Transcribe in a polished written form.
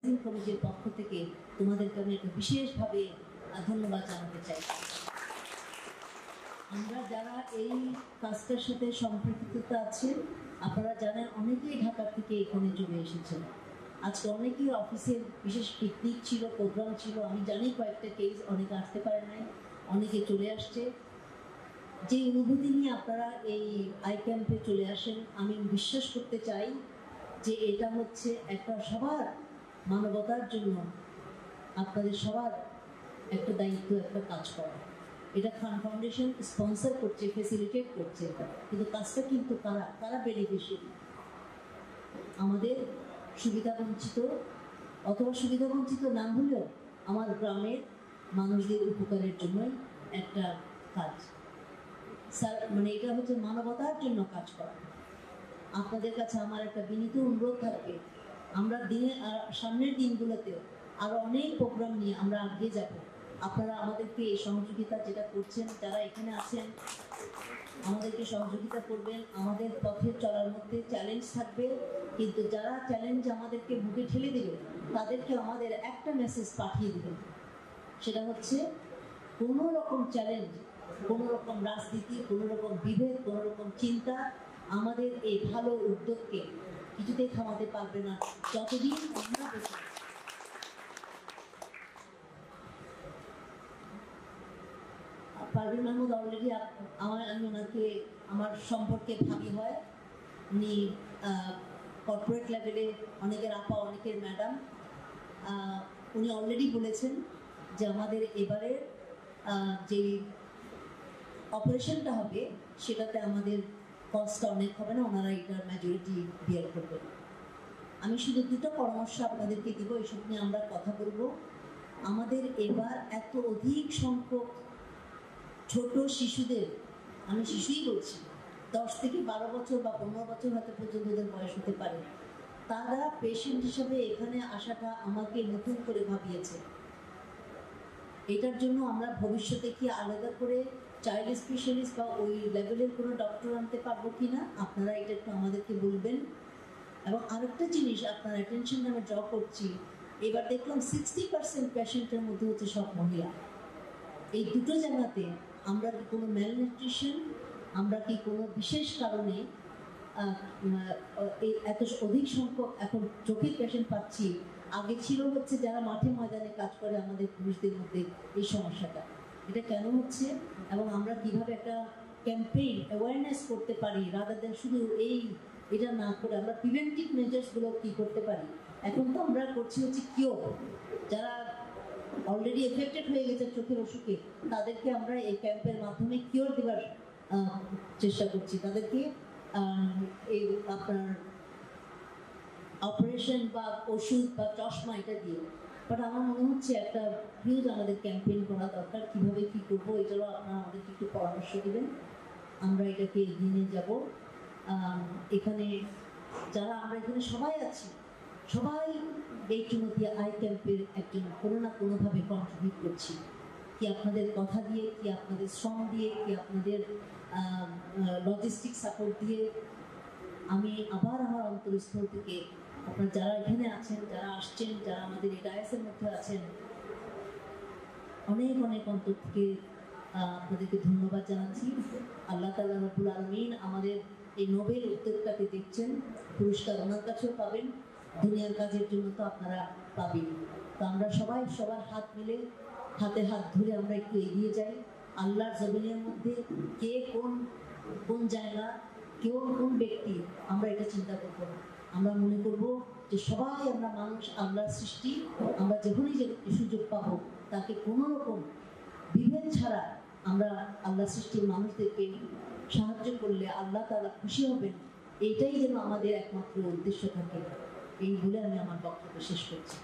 কমিটির পক্ষ থেকে তোমাদেরকে আমি একটা বিশেষভাবে ধন্যবাদ জানাতে চাই। আমরা যারা এই কাজটার সাথে সম্পৃক্ততা আছেন, আপনারা জানেন অনেকেই ঢাকা থেকে এখানে চলে এসেছেন। আজকে অনেকেই অফিসের বিশেষ পিকনিক ছিল, প্রোগ্রাম ছিল, আমি জানি কয়েকটা কেস অনেকে আসতে পারে নাই, অনেকে চলে আসছে। যে অনুভূতি নিয়ে আপনারা এই আই ক্যাম্পে চলে আসেন, আমি বিশ্বাস করতে চাই যে এটা হচ্ছে একটা সবার মানবতার জন্য আপনাদের সবার একটা দায়িত্ব, একটা কাজ করা। এটা খান ফাউন্ডেশন স্পন্সর করছে, ফেসিলিটেট করছে, কিন্তু কাজটা কিন্তু কারা বেনিফিশিয়ারি? আমাদের সুবিধাবঞ্চিত অথবা সুবিধাবঞ্চিত না হলেও আমার গ্রামের মানুষদের উপকারের জন্যই একটা কাজ। স্যার, মানে এটা হচ্ছে মানবতার জন্য কাজ করা। আপনাদের কাছে আমার একটা বিনীত অনুরোধ থাকবে, আমরা সামনের দিনগুলোতেও আরো অনেক প্রোগ্রাম নিয়ে আমরা এগিয়ে যাব। আপনারা আমাদেরকে এই সহযোগিতা যেটা করছেন, যারা এখানে আছেন আমাদেরকে সহযোগিতা করবেন। আমাদের পথে চলার মধ্যে চ্যালেঞ্জ থাকবে, কিন্তু যারা চ্যালেঞ্জ আমাদেরকে বুকে ঠেলে দেবে তাদেরকে আমাদের একটা মেসেজ পাঠিয়ে দেবেন, সেটা হচ্ছে কোনো রকম চ্যালেঞ্জ, কোনো রকম রাজনীতি, কোনো রকম বিভেদ, কোনো রকম চিন্তা আমাদের এই ভালো উদ্যোগকে কিছুতেই থামাতে পারবে না যতদিন আমরা বেঁচে আছি। পারভিন মাহমুদ অলরেডি আমি ওনাকে আমার সম্পর্কে ভাবি হয়, উনি কর্পোরেট লেভেলে অনেকের আপা, অনেকের ম্যাডাম। উনি অলরেডি বলেছেন যে আমাদের এবারে যে অপারেশনটা হবে সেটাতে আমাদের কস্টটা অনেক হবে না, ওনারা এটার মেজরিটি বিয়ার করবেন। আমি শুধু দুটো পরামর্শ আপনাদেরকে দিব, এইসব নিয়ে আমরা কথা বলবো। আমাদের এবার এত অধিক সংখ্যক ছোট শিশুদের, আমি শিশুই বলছি, 10 থেকে 12 বছর বা 15 বছর হয়তো পর্যন্ত ওদের বয়স হতে পারে, তারা পেশেন্ট হিসাবে এখানে আসাটা আমাকে নতুন করে ভাবিয়েছে। এটার জন্য আমরা ভবিষ্যতে কি আলাদা করে চাইল্ড স্পেশালিস্ট বা ওই লেভেলের কোনো ডক্টর আনতে পারবো কিনা, আপনারা এটা একটু আমাদেরকে বলবেন। এবং আরেকটা জিনিস আপনার অ্যাটেনশন আমি ড্র করছি, এবার দেখলাম 60% পেশেন্টের মধ্যে হচ্ছে সব মহিলা। এই দুটো জায়গাতে আমরা কি কোনো ম্যালনিউট্রিশন, আমরা কি কোনো বিশেষ কারণে এত অধিক সংখ্যক এখন চোখের পেশেন্ট পাচ্ছি? আগে ছিল হচ্ছে যারা মাঠে ময়দানে কাজ করে আমাদের পুরুষদের মধ্যে এই সমস্যাটা, এটা কেন হচ্ছে এবং আমরা কিভাবে একটা ক্যাম্পেইন অ্যাওয়ারনেস করতে পারি, রাদার দেন শুধু এটা না করে আমরা প্রিভেন্টিভ মেজার্সগুলো কী করতে পারি। এখন তো আমরা করছি হচ্ছে কিওর, যারা অলরেডি এফেক্টেড হয়ে গেছে চোখের অসুখে তাদেরকে আমরা এই ক্যাম্পের মাধ্যমে কিওর দেওয়ার চেষ্টা করছি, তাদেরকে এই আপনার অপারেশন বা ওষুধ বা চশমা এটা দিয়ে। বাট আমার মনে হচ্ছে একটা হিউজ আমাদের ক্যাম্পেইন করা দরকার, কীভাবে কী করবো এটারও আপনারা আমাদেরকে একটু পরামর্শ দেবেন, আমরা এটাকে এগিয়ে নিয়ে যাবো। এখানে যারা আমরা এখানে সবাই আছি, সবাই এই চুনতি আই ক্যাম্পের একজন কোনো না কোনোভাবে কন্ট্রিবিউট করছি, কি আপনাদের কথা দিয়ে, কি আপনাদের শ্রম দিয়ে, কি আপনাদের লজিস্টিক সাপোর্ট দিয়ে। আমি আবার আমার অন্তরস্থল থেকে আপনারা যারা এখানে আছেন, যারা আসছেন, যারা আমাদের এই ডায়াসের মধ্যে আছেন, অনেক অনেক অন্তর থেকে আপনাদেরকে ধন্যবাদ জানাচ্ছি। আল্লাহ তাআলা রব্বুল আলামিন আমাদের এই নোবেল উদ্যোগটাকে দেখছেন, পুরস্কার ওনার কাছেও পাবেন, দুনিয়ার কাজের জন্য তো আপনারা পাবেন। তো আমরা সবাই সবার হাত মিলে হাতে হাত ধরে আমরা একটু এগিয়ে যাই। আল্লাহর জমিনের মধ্যে কে কোন জায়গা, কেউ কোন ব্যক্তি, আমরা এটা চিন্তা করবো না। আমরা মনে করব যে সবাই আমরা মানুষ, আল্লাহর সৃষ্টি, আমরা যখনই যে সুযোগ পাবো তাকে কোনো রকম বিভেদ ছাড়া আমরা আল্লাহ সৃষ্টির মানুষদেরকে সাহায্য করলে আল্লাহ তাআলা খুশি হবেন, এইটাই যেন আমাদের একমাত্র উদ্দেশ্য থাকে। এই বলে আমি আমার বক্তব্য শেষ করছি।